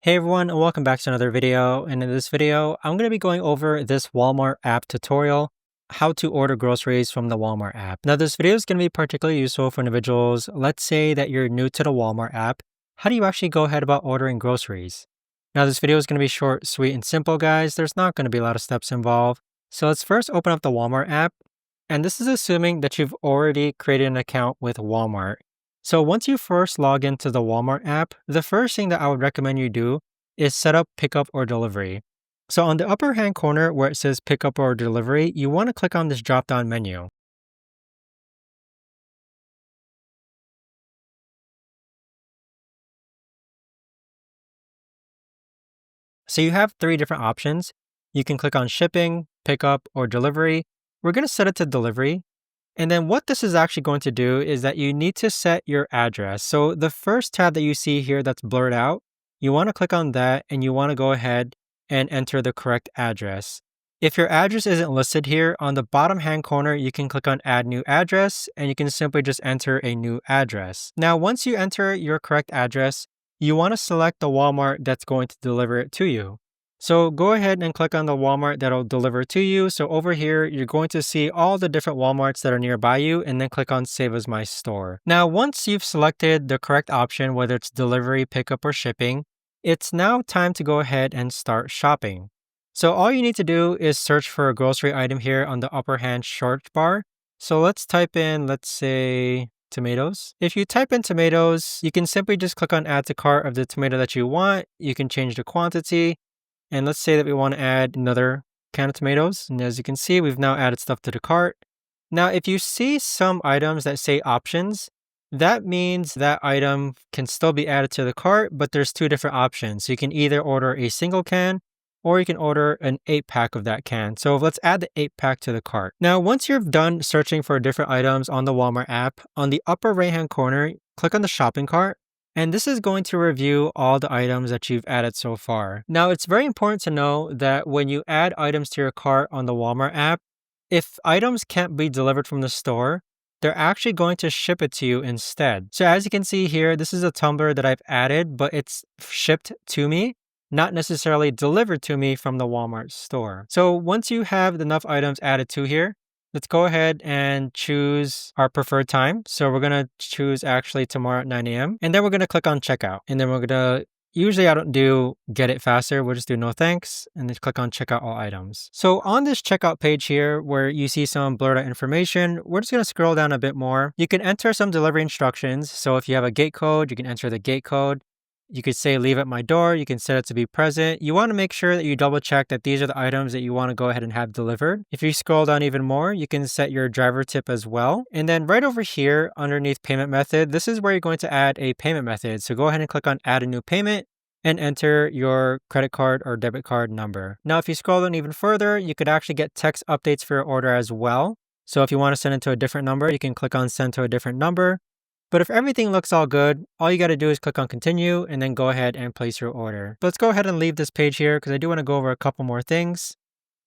Hey everyone, and welcome back to another video. And in this video, I'm going to be going over this Walmart app tutorial, how to order groceries from the Walmart app. Now, this video is going to be particularly useful for individuals. Let's say that you're new to the Walmart app. How do you actually go ahead about ordering groceries? Now, this video is going to be short, sweet, and simple, guys. There's not going to be a lot of steps involved. So let's first open up the Walmart app. And this is assuming that you've already created an account with Walmart. So once you first log into the Walmart app, the first thing that I would recommend you do is set up pickup or delivery. So on the upper hand corner where it says pickup or delivery, you want to click on this drop down menu. So you have three different options. You can click on shipping, pickup, or delivery. We're going to set it to delivery. And then what this is actually going to do is that you need to set your address. So the first tab that you see here that's blurred out, you want to click on that and you want to go ahead and enter the correct address. If your address isn't listed here, on the bottom hand corner, you can click on add new address and you can simply just enter a new address. Now, once you enter your correct address, you want to select the Walmart that's going to deliver it to you. So go ahead and click on the Walmart that'll deliver to you. So over here, you're going to see all the different Walmarts that are nearby you and then click on Save as My Store. Now, once you've selected the correct option, whether it's delivery, pickup, or shipping, it's now time to go ahead and start shopping. So all you need to do is search for a grocery item here on the upper hand search bar. So let's type in, let's say, tomatoes. If you type in tomatoes, you can simply just click on add to cart of the tomato that you want. You can change the quantity. And let's say that we want to add another can of tomatoes. And as you can see, we've now added stuff to the cart. Now, if you see some items that say options, that means that item can still be added to the cart, but there's two different options. So you can either order a single can or you can order an 8-pack of that can. So let's add the 8-pack to the cart. Now, once you're done searching for different items on the Walmart app, on the upper right-hand corner, click on the shopping cart. And this is going to review all the items that you've added so far. Now, it's very important to know that when you add items to your cart on the Walmart app, if items can't be delivered from the store, they're actually going to ship it to you instead. So as you can see here, this is a tumbler that I've added, but it's shipped to me, not necessarily delivered to me from the Walmart store. So once you have enough items added to here, let's go ahead and choose our preferred time. So we're going to choose actually tomorrow at 9 a.m. And then we're going to click on checkout. And then we're going to, usually I don't do get it faster. We'll just do no thanks. And then click on checkout all items. So on this checkout page here, where you see some blurred out information, we're just going to scroll down a bit more. You can enter some delivery instructions. So if you have a gate code, you can enter the gate code. You could say leave at my door. You can set it to be present. You want to make sure that you double check that these are the items that you want to go ahead and have delivered. If you scroll down even more, you can set your driver tip as well. And then right over here underneath payment method, this is where you're going to add a payment method. So go ahead and click on add a new payment and enter your credit card or debit card number. Now, if you scroll down even further, you could actually get text updates for your order as well. So if you want to send it to a different number, you can click on send to a different number. But if everything looks all good, all you got to do is click on continue and then go ahead and place your order. But let's go ahead and leave this page here because I do want to go over a couple more things.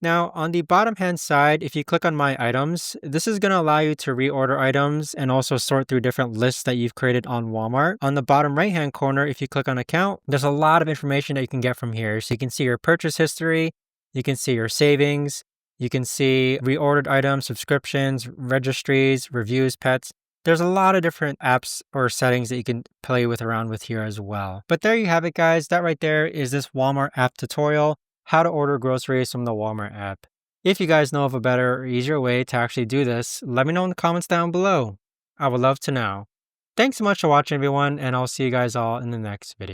Now, on the bottom hand side, if you click on my items, this is going to allow you to reorder items and also sort through different lists that you've created on Walmart. On the bottom right hand corner, if you click on account, there's a lot of information that you can get from here. So you can see your purchase history, you can see your savings, you can see reordered items, subscriptions, registries, reviews, pets. There's a lot of different apps or settings that you can play with around with here as well. But there you have it, guys. That right there is this Walmart app tutorial, how to order groceries from the Walmart app. If you guys know of a better or easier way to actually do this, let me know in the comments down below. I would love to know. Thanks so much for watching, everyone, and I'll see you guys all in the next video.